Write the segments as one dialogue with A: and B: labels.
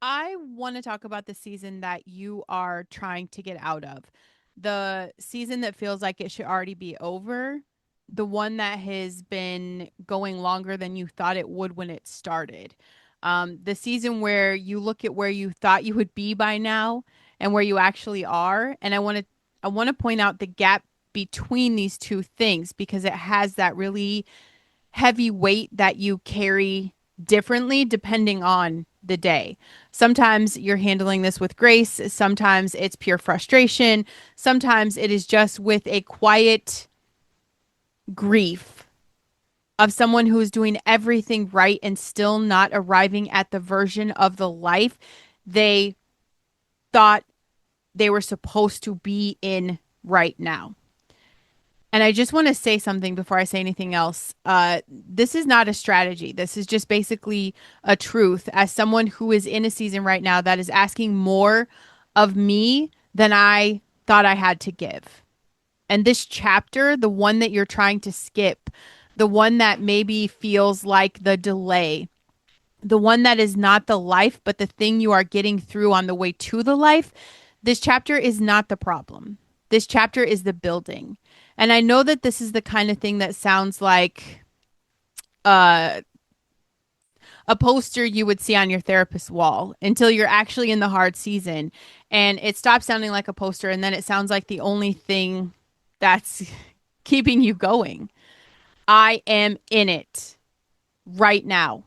A: I want to talk about the season that you are trying to get out of. The season that feels like it should already be over. The one that has been going longer than you thought it would when it started. The season where you look at where you thought you would be by now and where you actually are. And I want to point out the gap between these two things because it has that really heavy weight that you carry differently depending on the day. Sometimes you're handling this with grace, sometimes it's pure frustration, sometimes it is just with a quiet grief of someone who is doing everything right and still not arriving at the version of the life they thought they were supposed to be in right now. And I just want to say something before I say anything else. This is not a strategy. This is just basically a truth. As someone who is in a season right now that is asking more of me than I thought I had to give. And this chapter, the one that you're trying to skip, the one that maybe feels like the delay, the one that is not the life, but the thing you are getting through on the way to the life, this chapter is not the problem. This chapter is the building. And I know that this is the kind of thing that sounds like uh, a poster you would see on your therapist's wall until you're actually in the hard season. And it stops sounding like a poster. And then it sounds like the only thing that's keeping you going. I am in it right now.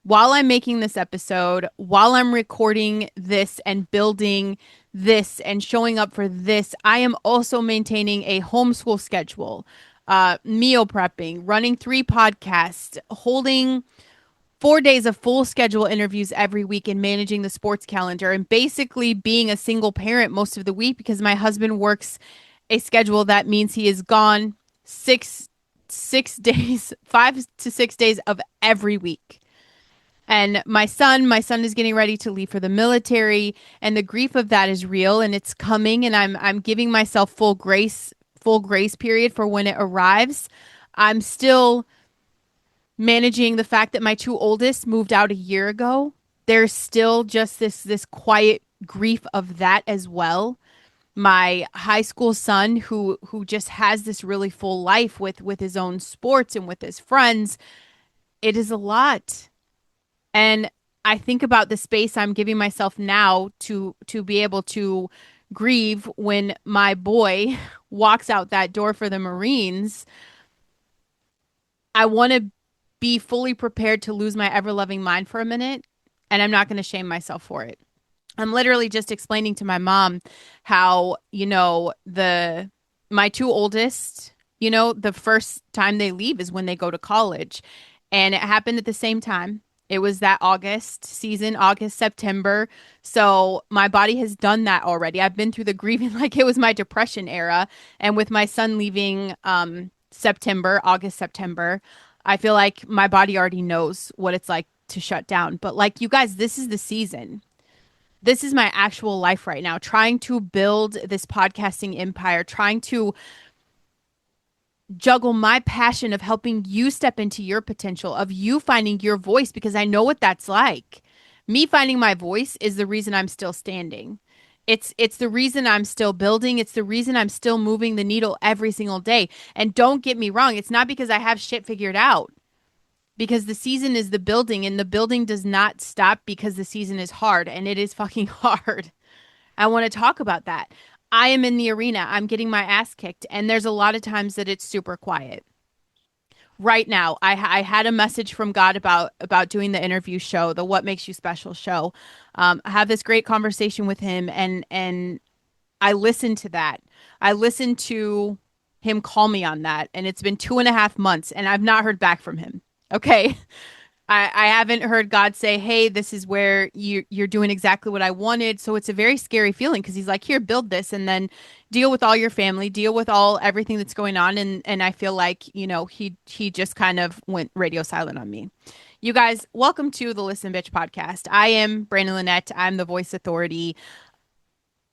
A: While I'm making this episode, while I'm recording this and building this and showing up for this, I am also maintaining a homeschool schedule, meal prepping, running 3 podcasts, holding 4 days of full schedule interviews every week, and managing the sports calendar, and basically being a single parent most of the week because my husband works a schedule that means he is gone six days, 5 to 6 days of every week. And my son is getting ready to leave for the military, and the grief of that is real and it's coming, and I'm giving myself full grace period for when it arrives. I'm still managing the fact that my two oldest moved out a year ago. There's still just this quiet grief of that as well. My high school son who just has this really full life with his own sports and with his friends. It is a lot. And I think about the space I'm giving myself now to be able to grieve when my boy walks out that door for the Marines. I want to be fully prepared to lose my ever loving mind for a minute, and I'm not going to shame myself for it. I'm literally just explaining to my mom how, the my two oldest, the first time they leave is when they go to college. And it happened at the same time. It was that August season, August, September. So my body has done that already. I've been through the grieving like it was my depression era. And with my son leaving September, August, September, I feel like my body already knows what it's like to shut down. But like you guys, this is the season. This is my actual life right now, trying to build this podcasting empire, trying to juggle my passion of helping you step into your potential, of you finding your voice, because I know what that's like. Me finding my voice is the reason I'm still standing. It's the reason I'm still building. It's the reason I'm still moving the needle every single day. And don't get me wrong, it's not because I have shit figured out. Because the season is the building, and the building does not stop because the season is hard, and it is fucking hard. I want to talk about that. I am in the arena. I'm getting my ass kicked, and there's a lot of times that it's super quiet. Right now, I had a message from God about doing the interview show, the What Makes You Special show. I have this great conversation with him, and I listened to that. I listened to him call me on that, and it's been 2.5 months, and I've not heard back from him. Okay. I haven't heard God say, "Hey, this is where you're doing exactly what I wanted." So it's a very scary feeling because He's like, "Here, build this, and then deal with all your family, deal with all everything that's going on." And I feel like he just kind of went radio silent on me. You guys, welcome to the Listen Bitch podcast. I am Brandon Lynette. I'm the voice authority.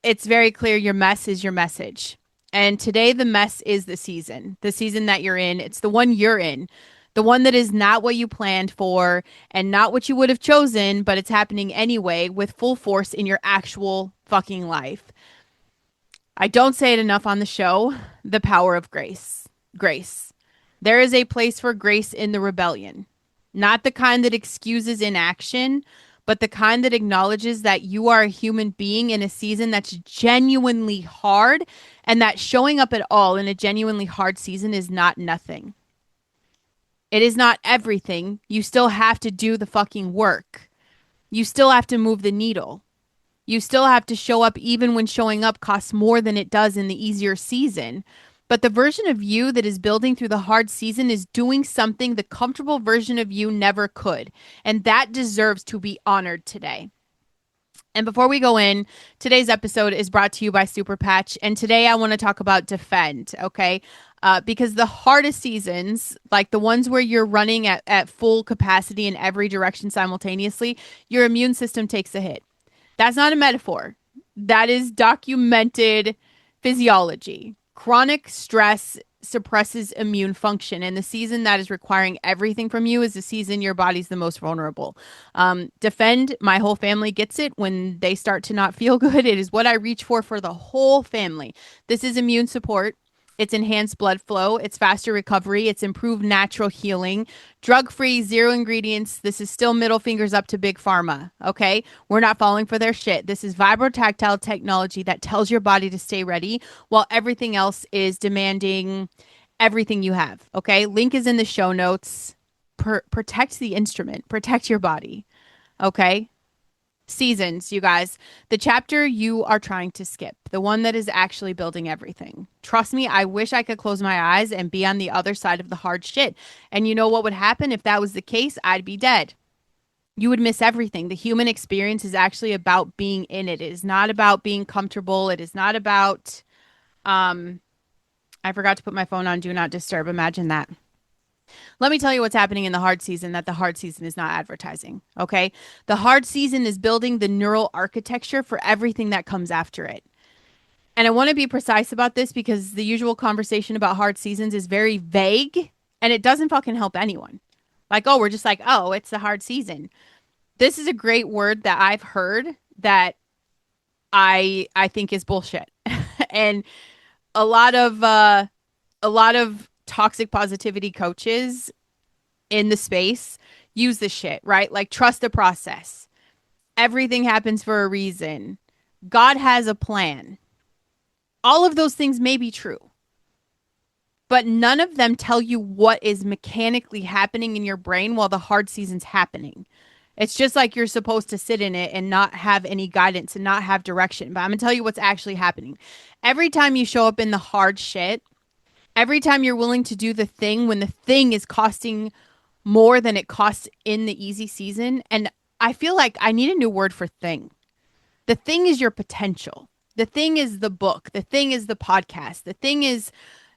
A: It's very clear your mess is your message. And today, the mess is the season that you're in. It's the one you're in. The one that is not what you planned for and not what you would have chosen, but it's happening anyway with full force in your actual fucking life. I don't say it enough on the show. The power of grace. Grace. There is a place for grace in the rebellion, not the kind that excuses inaction, but the kind that acknowledges that you are a human being in a season that's genuinely hard, and that showing up at all in a genuinely hard season is not nothing. It is not everything. You still have to do the fucking work. You still have to move the needle. You still have to show up even when showing up costs more than it does in the easier season. But the version of you that is building through the hard season is doing something the comfortable version of you never could. And that deserves to be honored today. And before we go in, today's episode is brought to you by Super Patch. And today I want to talk about defend, okay? Because the hardest seasons, like the ones where you're running at full capacity in every direction simultaneously, your immune system takes a hit. That's not a metaphor. That is documented physiology. Chronic stress suppresses immune function, and the season that is requiring everything from you is the season your body's the most vulnerable. Defend, my whole family gets it when they start to not feel good. It is what I reach for the whole family. This is immune support. It's enhanced blood flow. It's faster recovery. It's improved natural healing. Drug-free, zero ingredients. This is still middle fingers up to Big Pharma, okay? We're not falling for their shit. This is vibrotactile technology that tells your body to stay ready while everything else is demanding everything you have, okay? Link is in the show notes. Protect the instrument. Protect your body, okay? Seasons, you guys. The chapter you are trying to skip, the one that is actually building everything. Trust me, I wish I could close my eyes and be on the other side of the hard shit. And you know what would happen if that was the case? I'd be dead. You would miss everything. The human experience is actually about being in it. It is not about being comfortable. It is not about I forgot to put my phone on do not disturb. Imagine that. Let me tell you what's happening in the hard season that the hard season is not advertising. Okay. The hard season is building the neural architecture for everything that comes after it. And I want to be precise about this because the usual conversation about hard seasons is very vague and it doesn't fucking help anyone. Like, oh, we're just like, oh, it's the hard season. This is a great word that I've heard that I think is bullshit. And a lot of toxic positivity coaches in the space use this shit, right? Like trust the process. Everything happens for a reason. God has a plan. All of those things may be true, but none of them tell you what is mechanically happening in your brain while the hard season's happening. It's just like you're supposed to sit in it and not have any guidance and not have direction. But I'm going to tell you what's actually happening. Every time you show up in the hard shit, every time you're willing to do the thing when the thing is costing more than it costs in the easy season. And I feel like I need a new word for thing. The thing is your potential. The thing is the book. The thing is the podcast. The thing is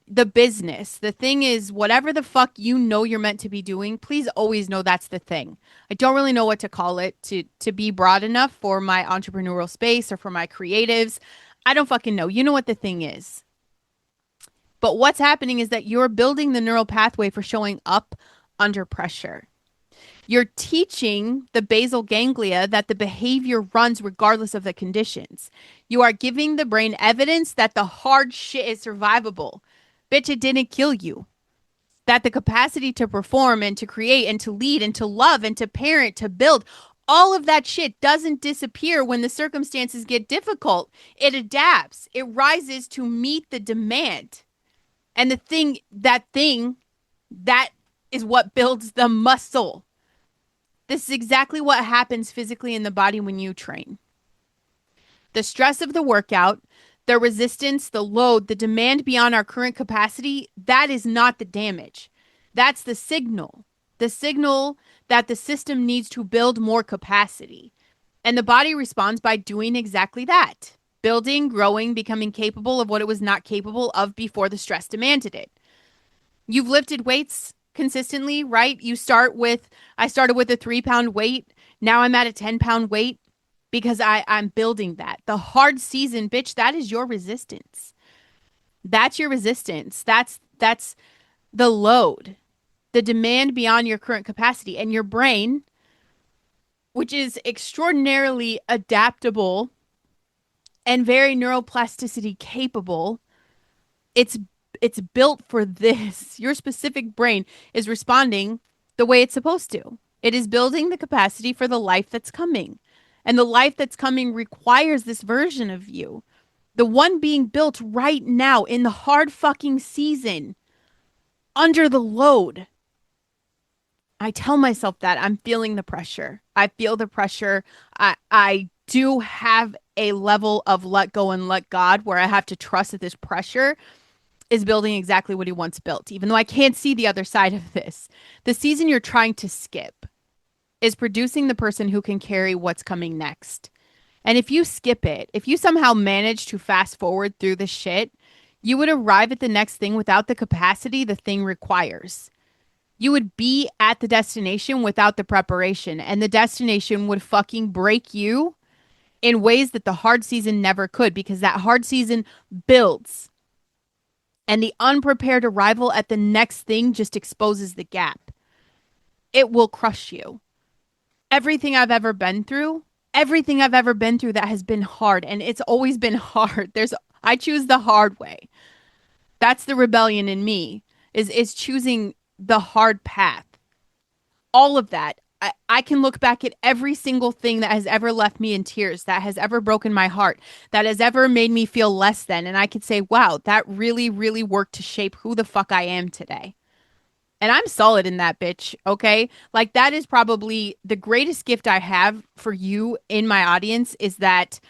A: the business. The thing is whatever the fuck you know you're meant to be doing. Please always know that's the thing. I don't really know what to call it to be broad enough for my entrepreneurial space or for my creatives. I don't fucking know. You know what the thing is. But what's happening is that you're building the neural pathway for showing up under pressure. You're teaching the basal ganglia that the behavior runs regardless of the conditions. You are giving the brain evidence that the hard shit is survivable. Bitch, it didn't kill you. That the capacity to perform and to create and to lead and to love and to parent, to build, all of that shit doesn't disappear when the circumstances get difficult. It adapts. It rises to meet the demand. And that is what builds the muscle. This is exactly what happens physically in the body when you train. The stress of the workout, the resistance, the load, the demand beyond our current capacity, that is not the damage. That's the signal. The signal that the system needs to build more capacity. And the body responds by doing exactly that. Building, growing, becoming capable of what it was not capable of before the stress demanded it. You've lifted weights consistently, right? I started with a 3-pound weight. Now I'm at a 10-pound weight because I'm building that. The hard season, bitch, that is your resistance. That's your resistance. That's the load. the demand beyond your current capacity. And your brain, which is extraordinarily adaptable and very neuroplasticity capable, it's it's built for this. Your specific brain is responding the way it's supposed to. It is building the capacity for the life that's coming. And the life that's coming requires this version of you. The one being built right now in the hard fucking season under the load. I tell myself that I'm feeling the pressure. I feel the pressure. I do have a level of let go and let God where I have to trust that this pressure is building exactly what he wants built, even though I can't see the other side of this. The season you're trying to skip is producing the person who can carry what's coming next. And if you skip it, if you somehow manage to fast forward through the shit, you would arrive at the next thing without the capacity the thing requires. You would be at the destination without the preparation, and the destination would fucking break you in ways that the hard season never could, because that hard season builds. And the unprepared arrival at the next thing just exposes the gap. It will crush you. Everything I've ever been through, everything I've ever been through that has been hard, and it's always been hard. I choose the hard way. That's the rebellion in me, is choosing the hard path. All of that. I can look back at every single thing that has ever left me in tears, that has ever broken my heart, that has ever made me feel less than. And I could say, wow, that really, really worked to shape who the fuck I am today. And I'm solid in that, bitch. Okay. Like, that is probably the greatest gift I have for you in my audience, is that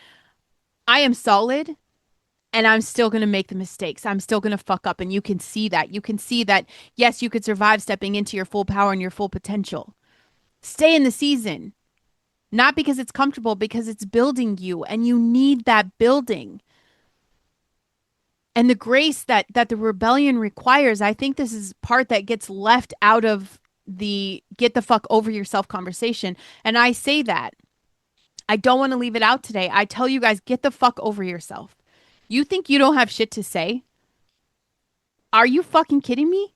A: I am solid and I'm still going to make the mistakes. I'm still going to fuck up. And you can see that. You can see that, yes, you could survive stepping into your full power and your full potential. Stay in the season, not because it's comfortable, because it's building you, and you need that building. And the grace that the rebellion requires, I think this is part that gets left out of the get the fuck over yourself conversation. And I say that. I don't want to leave it out today. I tell you guys, get the fuck over yourself. You think you don't have shit to say? Are you fucking kidding me?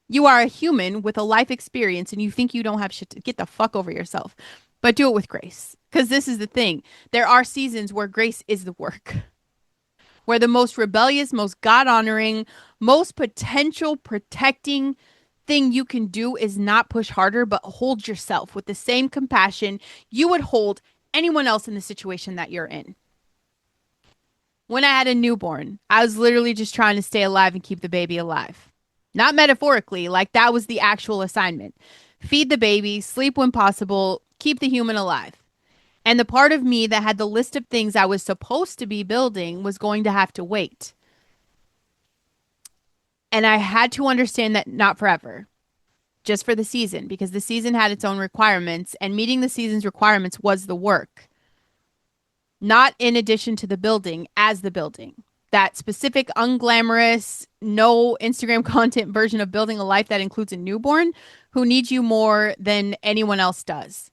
A: You are a human with a life experience and you think you don't have shit to get the fuck over yourself. But do it with grace. Because this is the thing. There are seasons where grace is the work. Where the most rebellious, most God honoring, most potential protecting thing you can do is not push harder, but hold yourself with the same compassion you would hold anyone else in the situation that you're in. When I had a newborn, I was literally just trying to stay alive and keep the baby alive. Not metaphorically, like that was the actual assignment. Feed the baby, sleep when possible, keep the human alive. And the part of me that had the list of things I was supposed to be building was going to have to wait. And I had to understand that not forever, just for the season, because the season had its own requirements, and meeting the season's requirements was the work. Not in addition to the building, as the building. That specific, unglamorous, no Instagram content version of building a life that includes a newborn who needs you more than anyone else does.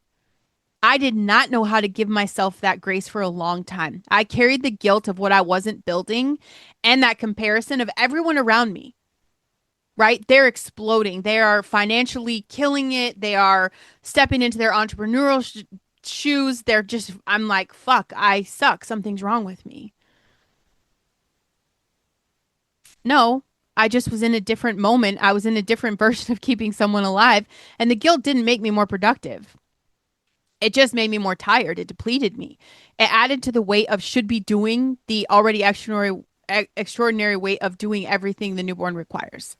A: I did not know how to give myself that grace for a long time. I carried the guilt of what I wasn't building and that comparison of everyone around me, right? They're exploding. They are financially killing it. They are stepping into their entrepreneurial shoes. They're just, I'm like, fuck, I suck. Something's wrong with me. No, I just was in a different moment. I was in a different version of keeping someone alive. And the guilt didn't make me more productive. It just made me more tired. It depleted me. It added to the weight of should be doing the already extraordinary weight of doing everything the newborn requires.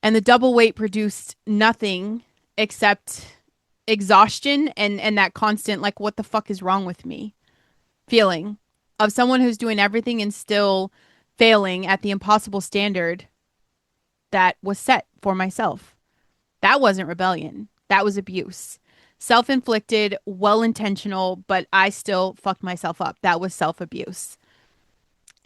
A: And the double weight produced nothing except exhaustion and that constant, like, what the fuck is wrong with me feeling of someone who's doing everything and still failing at the impossible standard that was set for myself. That wasn't rebellion. That was abuse. Self-inflicted, well-intentional, but I still fucked myself up. That was self-abuse.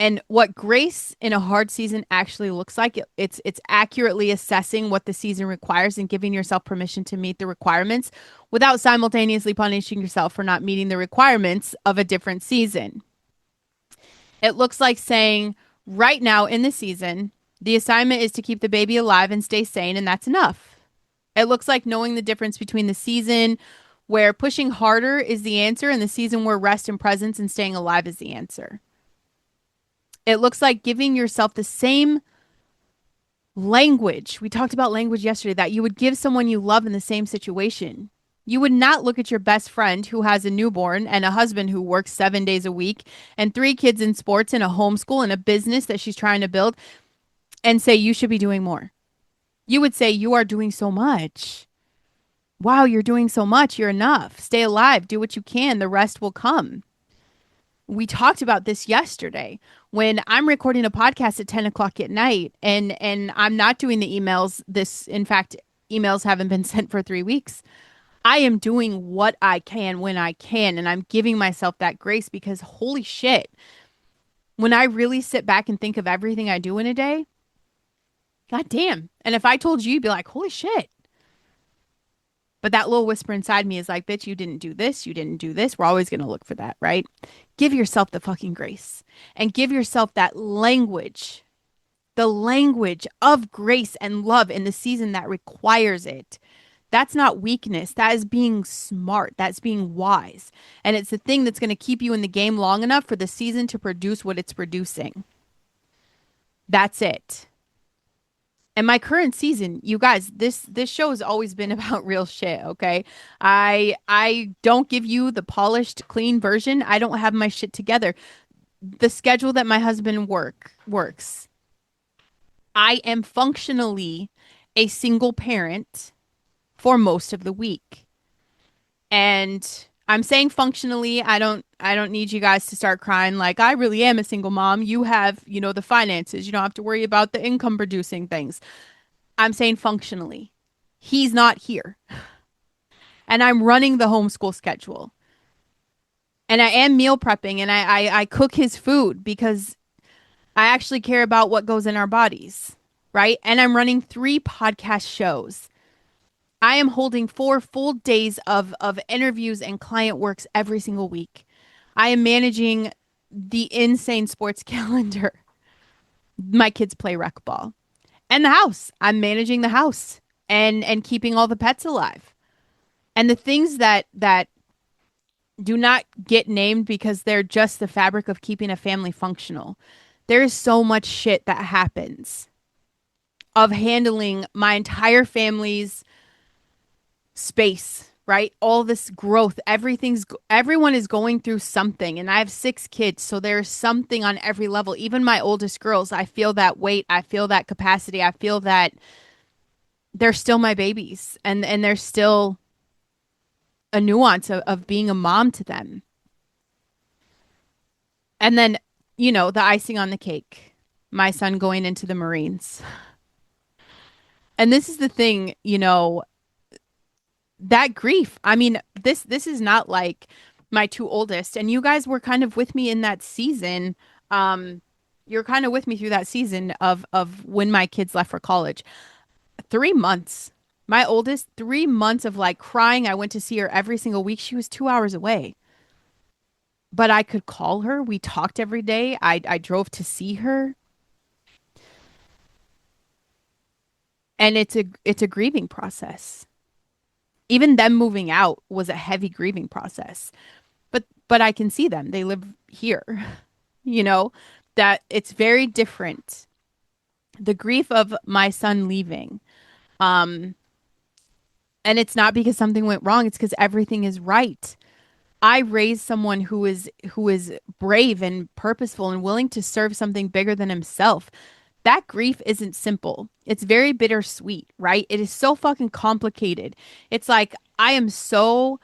A: And what grace in a hard season actually looks like, it's accurately assessing what the season requires and giving yourself permission to meet the requirements without simultaneously punishing yourself for not meeting the requirements of a different season. It looks like saying, right now in the season, The assignment is to keep the baby alive and stay sane, and that's enough. It looks like knowing the difference between the season where pushing harder is the answer and the season where rest and presence and staying alive is the answer. It looks like giving yourself the same language. We talked about language yesterday that you would give someone you love in the same situation. You would not look at your best friend who has a newborn and a husband who works 7 days a week and 3 kids in sports and a homeschool and a business that she's trying to build and say, you should be doing more. You would say, you are doing so much. Wow, you're doing so much. You're enough. Stay alive. Do what you can. The rest will come. We talked about this yesterday when I'm recording a podcast at 10 o'clock at night and I'm not doing the emails. In fact, emails haven't been sent for 3 weeks. I am doing what I can when I can, and I'm giving myself that grace because holy shit, when I really sit back and think of everything I do in a day, god damn. And if I told you, you'd be like, holy shit. But that little whisper inside me is like, bitch, you didn't do this. You didn't do this. We're always going to look for that, right? Give yourself the fucking grace and give yourself that language, the language of grace and love in the season that requires it. That's not weakness. That is being smart. That's being wise. And it's the thing that's going to keep you in the game long enough for the season to produce what it's producing. That's it. And my current season, you guys, this show has always been about real shit, okay? I don't give you the polished, clean version. I don't have my shit together. The schedule that my husband works. I am functionally a single parent for most of the week. And I'm saying functionally, I don't need you guys to start crying like I really am a single mom. You have, the finances. You don't have to worry about the income producing things. I'm saying functionally. He's not here. And I'm running the homeschool schedule. And I am meal prepping and I cook his food because I actually care about what goes in our bodies, right? And I'm running 3 podcast shows. I am holding 4 full days of interviews and client works every single week. I am managing the insane sports calendar. My kids play rec ball. And the house. I'm managing the house and keeping all the pets alive. And the things that do not get named because they're just the fabric of keeping a family functional. There is so much shit that happens of handling my entire family's space, right? All this growth, everyone is going through something. And I have 6 kids, so there's something on every level. Even my oldest girls, I feel that weight, I feel that capacity, I feel that they're still my babies and there's still a nuance of being a mom to them. And then, the icing on the cake, my son going into the Marines. And this is the thing, that grief. I mean, this is not like my 2 oldest, and you guys were kind of with me in that season. You're kind of with me through that season of when my kids left for college. 3 months. My oldest, 3 months of like crying. I went to see her every single week. She was 2 hours away. But I could call her. We talked every day. I drove to see her. And it's a grieving process. Even them moving out was a heavy grieving process. But I can see them. They live here. That it's very different. The grief of my son leaving. And it's not because something went wrong, it's because everything is right. I raised someone who is brave and purposeful and willing to serve something bigger than himself. That grief isn't simple. It's very bittersweet, right? It is so fucking complicated. It's like I am so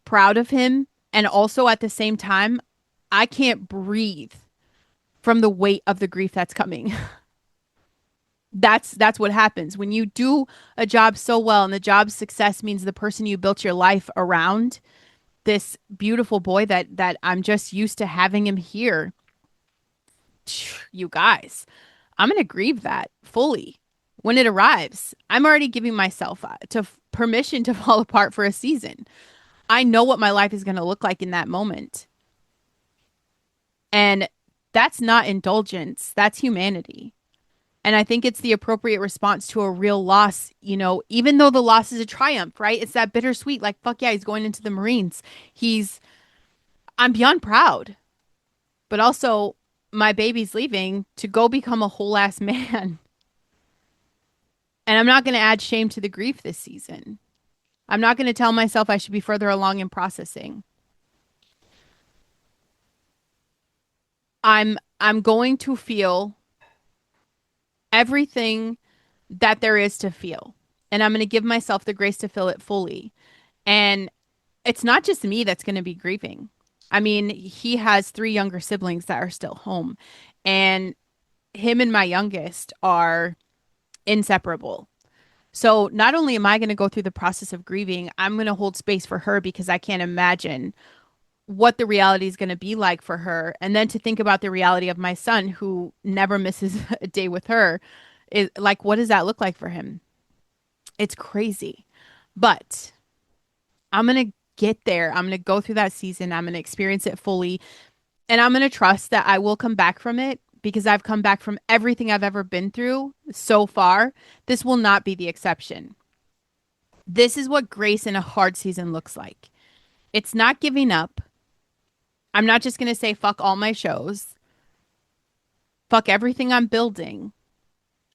A: proud of him, and also at the same time, I can't breathe from the weight of the grief that's coming. That's what happens when you do a job so well, and the job's success means the person you built your life around, this beautiful boy that I'm just used to having him here. You guys, I'm going to grieve that fully when it arrives. I'm already giving myself to permission to fall apart for a season. I know what my life is going to look like in that moment. And that's not indulgence. That's humanity. And I think it's the appropriate response to a real loss, even though the loss is a triumph, right? It's that bittersweet, like, fuck yeah, he's going into the Marines. He's, I'm beyond proud, but also my baby's leaving to go become a whole ass man. And I'm not going to add shame to the grief this season. I'm not going to tell myself I should be further along in processing. I'm going to feel everything that there is to feel. And I'm going to give myself the grace to feel it fully. And it's not just me that's going to be grieving. I mean, he has three younger siblings that are still home. And him and my youngest are inseparable. So not only am I going to go through the process of grieving, I'm going to hold space for her because I can't imagine what the reality is going to be like for her. And then to think about the reality of my son who never misses a day with her is like, what does that look like for him? It's crazy. But I'm going to get there. I'm going to go through that season. I'm going to experience it fully. And I'm going to trust that I will come back from it because I've come back from everything I've ever been through so far. This will not be the exception. This is what grace in a hard season looks like. It's not giving up. I'm not just going to say, fuck all my shows, fuck everything I'm building.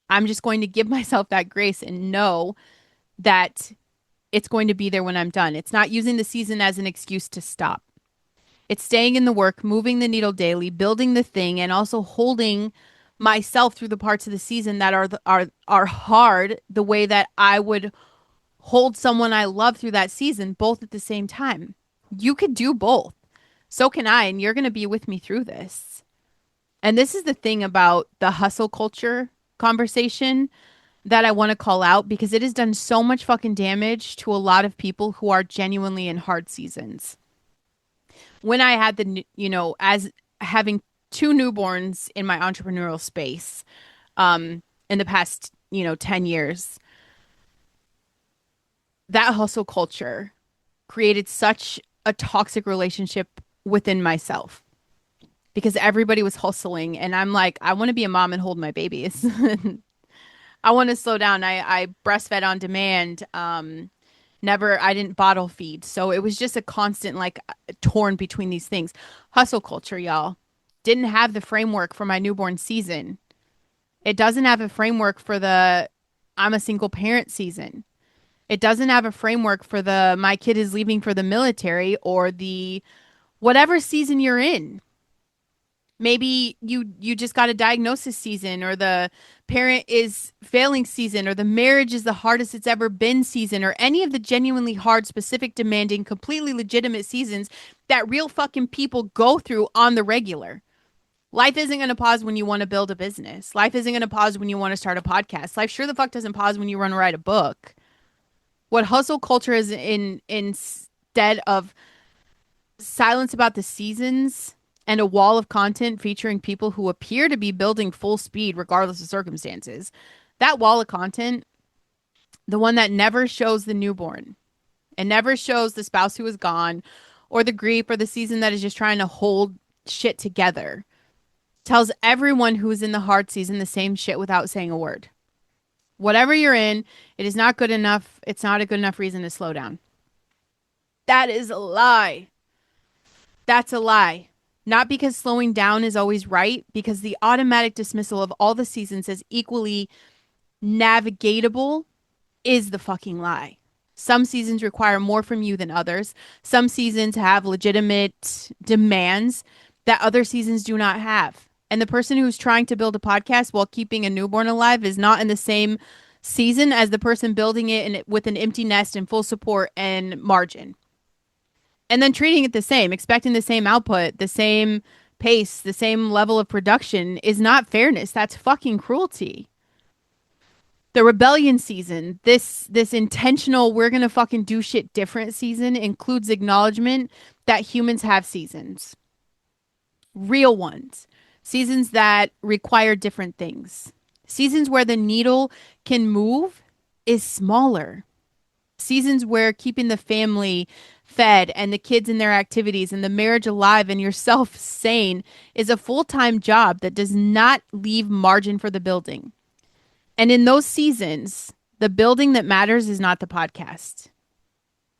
A: I'm just going to give myself that grace and know that it's going to be there when I'm done. It's not using the season as an excuse to stop. It's staying in the work, moving the needle daily, building the thing, and also holding myself through the parts of the season that are hard the way that I would hold someone I love through that season, both at the same time. You could do both. So can I, and you're going to be with me through this. And this is the thing about the hustle culture conversation that I want to call out because it has done so much fucking damage to a lot of people who are genuinely in hard seasons. When I had as having two newborns in my entrepreneurial space, in the past, 10 years, that hustle culture created such a toxic relationship within myself because everybody was hustling and I'm like, I want to be a mom and hold my babies. I want to slow down. I breastfed on demand. I didn't bottle feed. So it was just a constant like torn between these things. Hustle culture, y'all. Didn't have the framework for my newborn season. It doesn't have a framework for the I'm a single parent season. It doesn't have a framework for the my kid is leaving for the military or the whatever season you're in. Maybe you just got a diagnosis season or the parent is failing season or the marriage is the hardest it's ever been season or any of the genuinely hard, specific, demanding, completely legitimate seasons that real fucking people go through on the regular. Life isn't going to pause when you want to build a business. Life isn't going to pause when you want to start a podcast. Life sure the fuck doesn't pause when you want to write a book. What hustle culture is instead of silence about the seasons and a wall of content featuring people who appear to be building full speed regardless of circumstances. That wall of content, the one that never shows the newborn and never shows the spouse who is gone or the grief or the season that is just trying to hold shit together, tells everyone who is in the hard season the same shit without saying a word. Whatever you're in, it is not good enough. It's not a good enough reason to slow down. That is a lie. That's a lie. Not because slowing down is always right, because the automatic dismissal of all the seasons as equally navigatable is the fucking lie. Some seasons require more from you than others. Some seasons have legitimate demands that other seasons do not have. And the person who's trying to build a podcast while keeping a newborn alive is not in the same season as the person building it with an empty nest and full support and margin. And then treating it the same, expecting the same output, the same pace, the same level of production is not fairness. That's fucking cruelty. The rebellion season, this intentional we're going to fucking do shit different season includes acknowledgement that humans have seasons. Real ones. Seasons that require different things. Seasons where the needle can move is smaller. Seasons where keeping the family fed and the kids in their activities and the marriage alive and yourself sane is a full-time job that does not leave margin for the building. And in those seasons, the building that matters is not the podcast.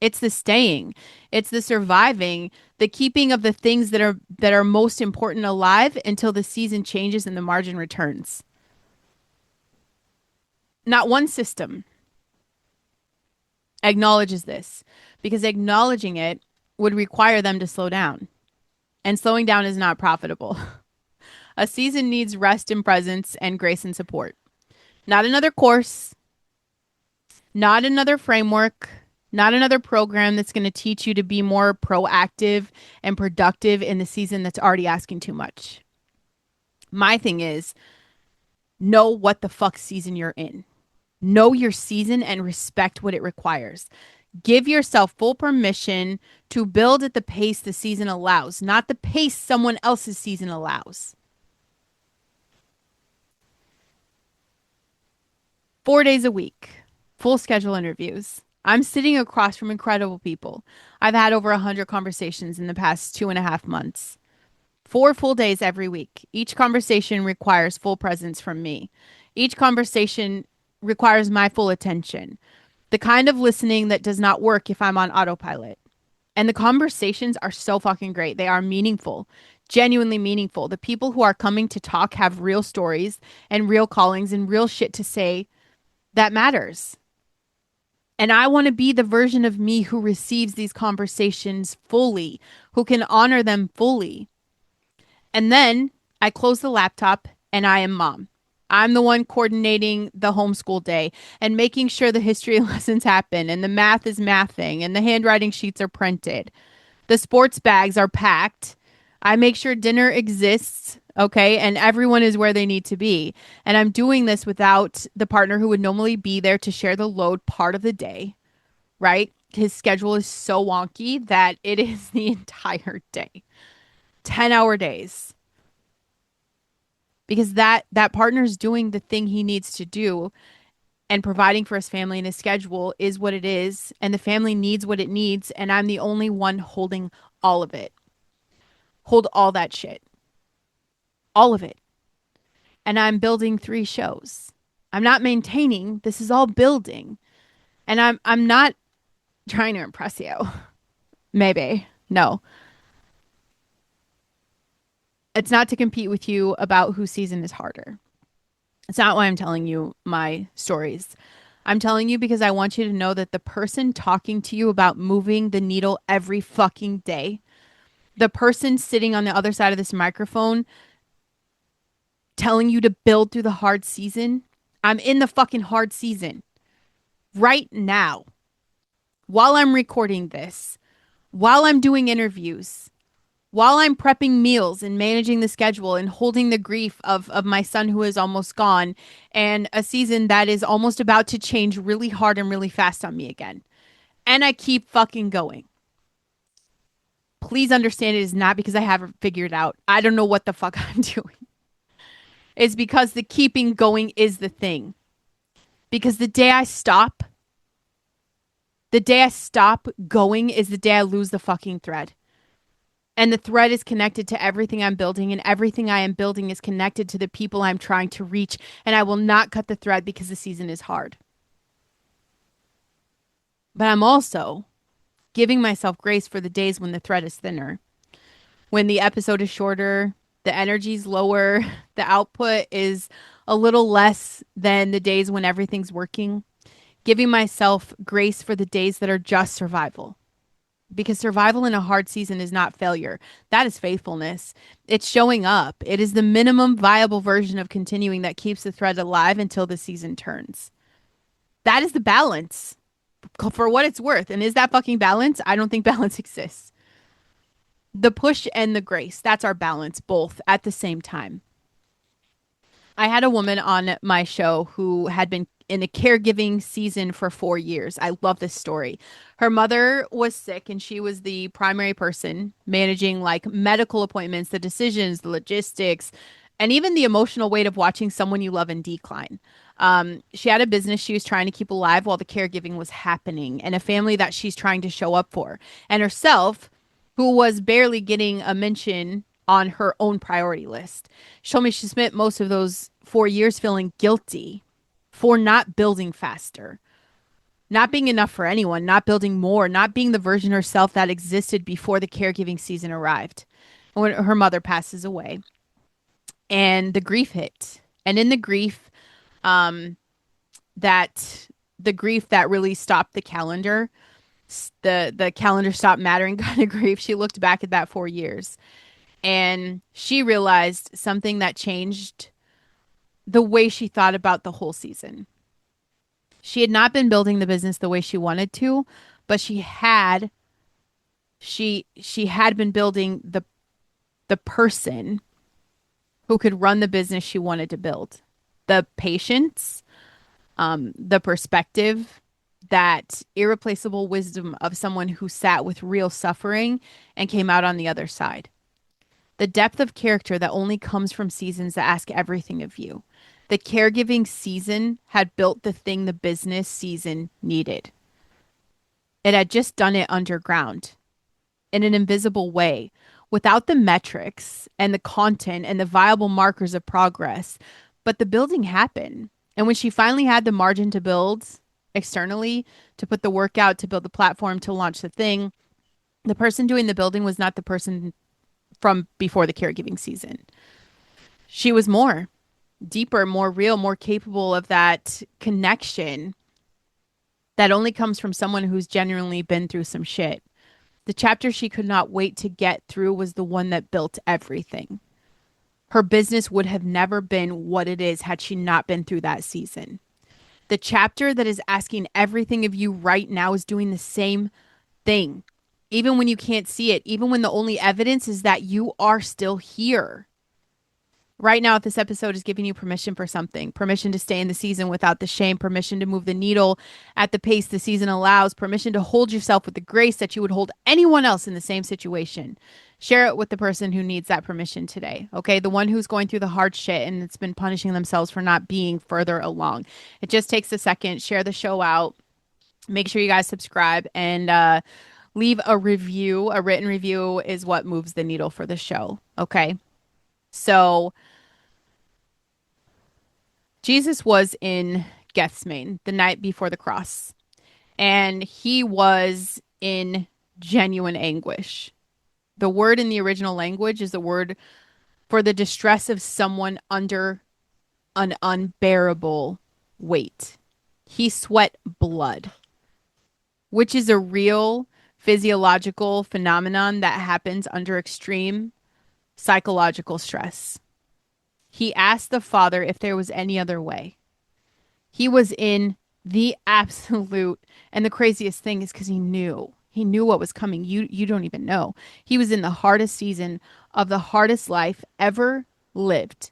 A: It's the staying. It's the surviving, the keeping of the things that are most important alive until the season changes and the margin returns. Not one system acknowledges this because acknowledging it would require them to slow down. And slowing down is not profitable. A season needs rest and presence and grace and support. Not another course, not another framework, not another program that's going to teach you to be more proactive and productive in the season that's already asking too much. My thing is, know what the fuck season you're in. Know your season and respect what it requires. Give yourself full permission to build at the pace the season allows, not the pace someone else's season allows. 4 days a week, full schedule interviews. I'm sitting across from incredible people. I've had over 100 conversations in the past 2.5 months. 4 full days every week. Each conversation requires full presence from me. Each conversation requires my full attention. The kind of listening that does not work if I'm on autopilot. And the conversations are so fucking great. They are meaningful, genuinely meaningful. The people who are coming to talk have real stories and real callings and real shit to say that matters. And I want to be the version of me who receives these conversations fully, who can honor them fully. And then I close the laptop and I am mom. I'm the one coordinating the homeschool day and making sure the history lessons happen and the math is mathing and the handwriting sheets are printed. The sports bags are packed. I make sure dinner exists, okay, and everyone is where they need to be. And I'm doing this without the partner who would normally be there to share the load part of the day, right? His schedule is so wonky that it is the entire day. 10-hour days. Because that partner's doing the thing he needs to do and providing for his family, and his schedule is what it is, and the family needs what it needs, and I'm the only one holding all of it. Hold all that shit. All of it. And I'm building 3 shows. I'm not maintaining. This is all building. And I'm not trying to impress you. Maybe. No. It's not to compete with you about whose season is harder. It's not why I'm telling you my stories. I'm telling you because I want you to know that the person talking to you about moving the needle every fucking day, the person sitting on the other side of this microphone telling you to build through the hard season, I'm in the fucking hard season right now. While I'm recording this, while I'm doing interviews, while I'm prepping meals and managing the schedule and holding the grief of my son who is almost gone and a season that is almost about to change really hard and really fast on me again. And I keep fucking going. Please understand it is not because I haven't figured out. I don't know what the fuck I'm doing. It's because the keeping going is the thing. Because the day I stop going is the day I lose the fucking thread. And the thread is connected to everything I'm building, and everything I am building is connected to the people I'm trying to reach. And I will not cut the thread because the season is hard. But I'm also giving myself grace for the days when the thread is thinner, when the episode is shorter, the energy's lower, the output is a little less than the days when everything's working. Giving myself grace for the days that are just survival. Because survival in a hard season is not failure. That is faithfulness. It's showing up. It is the minimum viable version of continuing that keeps the thread alive until the season turns. That is the balance for what it's worth. And is that fucking balance? I don't think balance exists. The push and the grace, that's our balance, both at the same time. I had a woman on my show who had been in a caregiving season for 4 years. I love this story. Her mother was sick and she was the primary person managing like medical appointments, the decisions, the logistics, and even the emotional weight of watching someone you love in decline. She had a business she was trying to keep alive while the caregiving was happening, and a family that she's trying to show up for, and herself, who was barely getting a mention on her own priority list. She told me she spent most of those 4 years feeling guilty for not building faster, not being enough for anyone, not building more, not being the version of herself that existed before the caregiving season arrived. When her mother passes away and the grief hit. And in the grief, um, that the grief that really stopped the calendar, the calendar stopped mattering kind of grief. She looked back at that 4 years and she realized something that changed the way she thought about the whole season. She had not been building the business the way she wanted to, but she had been building the person who could run the business she wanted to build. The patience, the perspective, that irreplaceable wisdom of someone who sat with real suffering and came out on the other side. The depth of character that only comes from seasons that ask everything of you. The caregiving season had built the thing the business season needed. It had just done it underground in an invisible way without the metrics and the content and the viable markers of progress. But the building happened. And when she finally had the margin to build externally, to put the work out, to build the platform, to launch the thing, the person doing the building was not the person from before the caregiving season. She was more deeper, more real, more capable of that connection that only comes from someone who's genuinely been through some shit. The chapter she could not wait to get through was the one that built everything. Her business would have never been what it is had she not been through that season. The chapter that is asking everything of you right now is doing the same thing. Even when you can't see it, even when the only evidence is that you are still here. Right now, if this episode is giving you permission for something, permission to stay in the season without the shame, permission to move the needle at the pace the season allows, permission to hold yourself with the grace that you would hold anyone else in the same situation. Share it with the person who needs that permission today. Okay. The one who's going through the hard shit and it's been punishing themselves for not being further along. It just takes a second. Share the show out. Make sure you guys subscribe and leave a review. A written review is what moves the needle for the show. Okay. So Jesus was in Gethsemane the night before the cross, and he was in genuine anguish. The word in the original language is the word for the distress of someone under an unbearable weight. He sweat blood, which is a real physiological phenomenon that happens under extreme psychological stress. He asked the Father if there was any other way. He was in the absolute, and the craziest thing is because he knew what was coming. You don't even know. He was in the hardest season of the hardest life ever lived,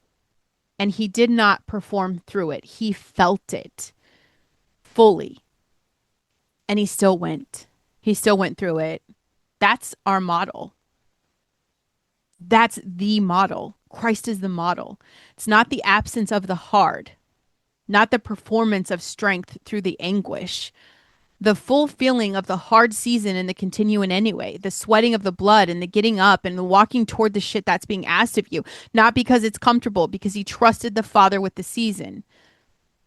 A: and he did not perform through it. He felt it fully, and he still went. He still went through it. That's our model. That's the model. Christ is the model. It's not the absence of the hard, not the performance of strength through the anguish. The full feeling of the hard season and the continuing anyway, the sweating of the blood and the getting up and the walking toward the shit that's being asked of you, not because it's comfortable, because he trusted the Father with the season.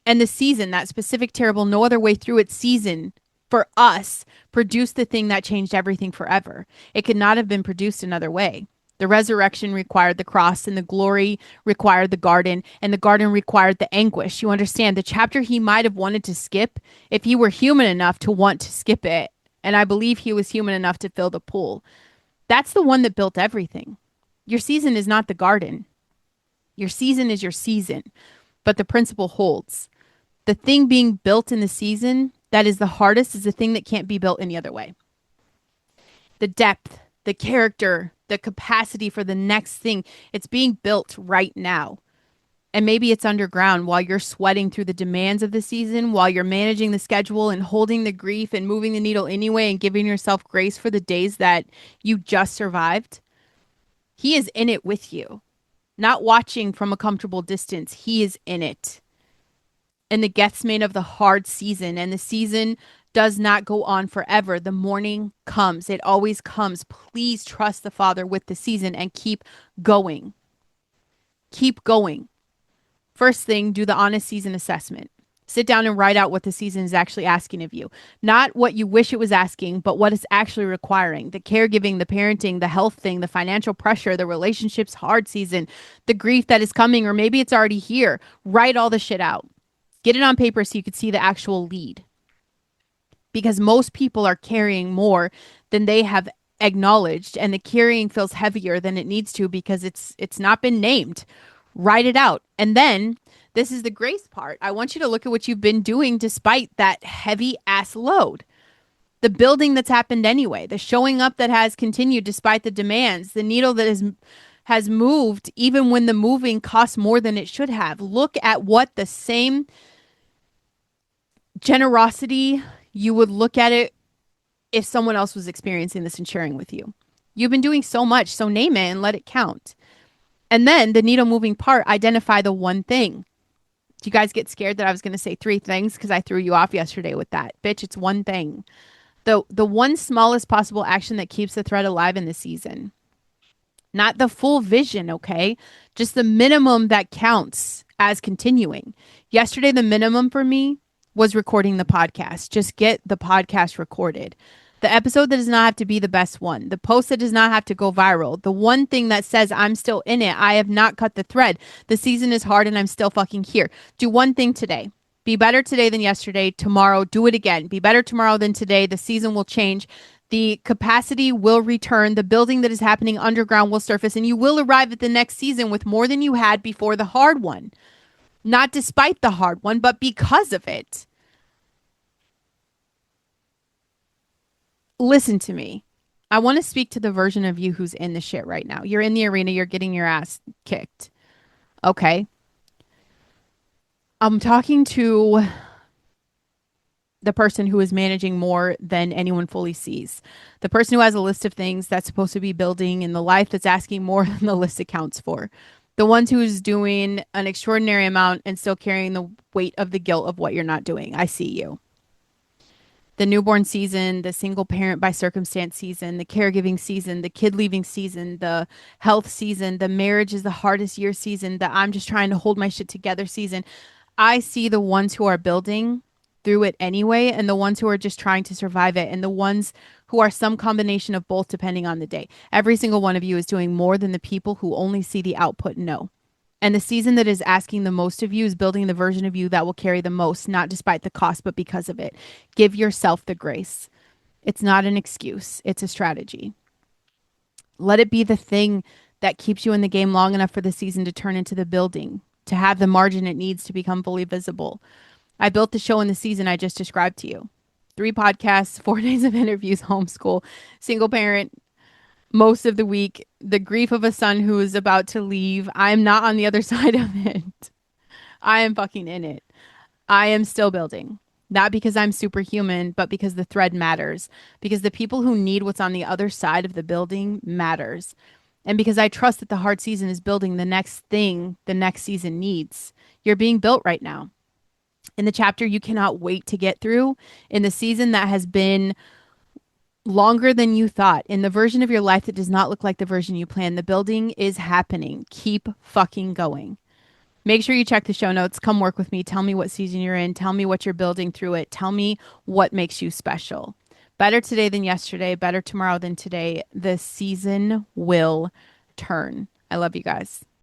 A: And the season, that specific, terrible, no other way through its season for us, produced the thing that changed everything forever. It could not have been produced another way. The resurrection required the cross, and the glory required the garden, and the garden required the anguish. You understand, the chapter he might have wanted to skip if he were human enough to want to skip it. And I believe he was human enough to fill the pool. That's the one that built everything. Your season is not the garden. Your season is your season, but the principle holds. The thing being built in the season that is the hardest is the thing that can't be built any other way. The depth, the character, the capacity for the next thing, it's being built right now. And maybe it's underground while you're sweating through the demands of the season, while you're managing the schedule and holding the grief and moving the needle anyway and giving yourself grace for the days that you just survived. He is in it with you, not watching from a comfortable distance. He is in it. In the Gethsemane of the hard season, and the season does not go on forever. The morning comes. It always comes. Please trust the Father with the season and keep going. Keep going. First thing, do the honest season assessment. Sit down and write out what the season is actually asking of you. Not what you wish it was asking, but what it's actually requiring. The caregiving, the parenting, the health thing, the financial pressure, the relationships hard season, the grief that is coming, or maybe it's already here. Write all the shit out. Get it on paper so you could see the actual lead. Because most people are carrying more than they have acknowledged, and the carrying feels heavier than it needs to because it's not been named. Write it out. And then this is the grace part. I want you to look at what you've been doing despite that heavy ass load. The building that's happened anyway, the showing up that has continued despite the demands, the needle that has moved even when the moving costs more than it should have. Look at what the same generosity you would look at it if someone else was experiencing this and sharing with you. You've been doing so much, so name it and let it count. And then the needle moving part, identify the one thing. Do you guys get scared that I was going to say three things because I threw you off yesterday with that? Bitch, it's one thing. The one smallest possible action that keeps the thread alive in the season. Not the full vision, okay? Just the minimum that counts as continuing. Yesterday, the minimum for me was recording the podcast. Just get the podcast recorded. The episode that does not have to be the best one. The post that does not have to go viral. The one thing that says I'm still in it. I have not cut the thread. The season is hard and I'm still fucking here. Do one thing today. Be better today than yesterday. Tomorrow, do it again. Be better tomorrow than today. The season will change. The capacity will return. The building that is happening underground will surface, and you will arrive at the next season with more than you had before the hard one. Not despite the hard one, but because of it. Listen to me. I want to speak to the version of you who's in the shit right now. You're in the arena. You're getting your ass kicked. Okay. I'm talking to the person who is managing more than anyone fully sees. The person who has a list of things that's supposed to be building in the life that's asking more than the list accounts for. The ones who's doing an extraordinary amount and still carrying the weight of the guilt of what you're not doing. I see you. The newborn season, the single parent by circumstance season, the caregiving season, the kid leaving season, the health season, the marriage is the hardest year season, the I'm just trying to hold my shit together season. I see the ones who are building through it anyway, and the ones who are just trying to survive it, and the ones who are some combination of both depending on the day. Every single one of you is doing more than the people who only see the output know. And the season that is asking the most of you is building the version of you that will carry the most, not despite the cost, but because of it. Give yourself the grace. It's not an excuse, it's a strategy. Let it be the thing that keeps you in the game long enough for the season to turn into the building, to have the margin it needs to become fully visible. I built the show in the season I just described to you. 3 podcasts, 4 days of interviews, homeschool, single parent, most of the week, the grief of a son who is about to leave. I'm not on the other side of it. I am fucking in it. I am still building. Not because I'm superhuman, but because the thread matters. Because the people who need what's on the other side of the building matters. And because I trust that the hard season is building the next thing the next season needs. You're being built right now. In the chapter you cannot wait to get through, in the season that has been longer than you thought, in the version of your life that does not look like the version you planned, the building is happening. Keep fucking going. Make sure you check the show notes. Come work with me. Tell me what season you're in. Tell me what you're building through it. Tell me what makes you special. Better today than yesterday. Better tomorrow than today. The season will turn. I love you guys.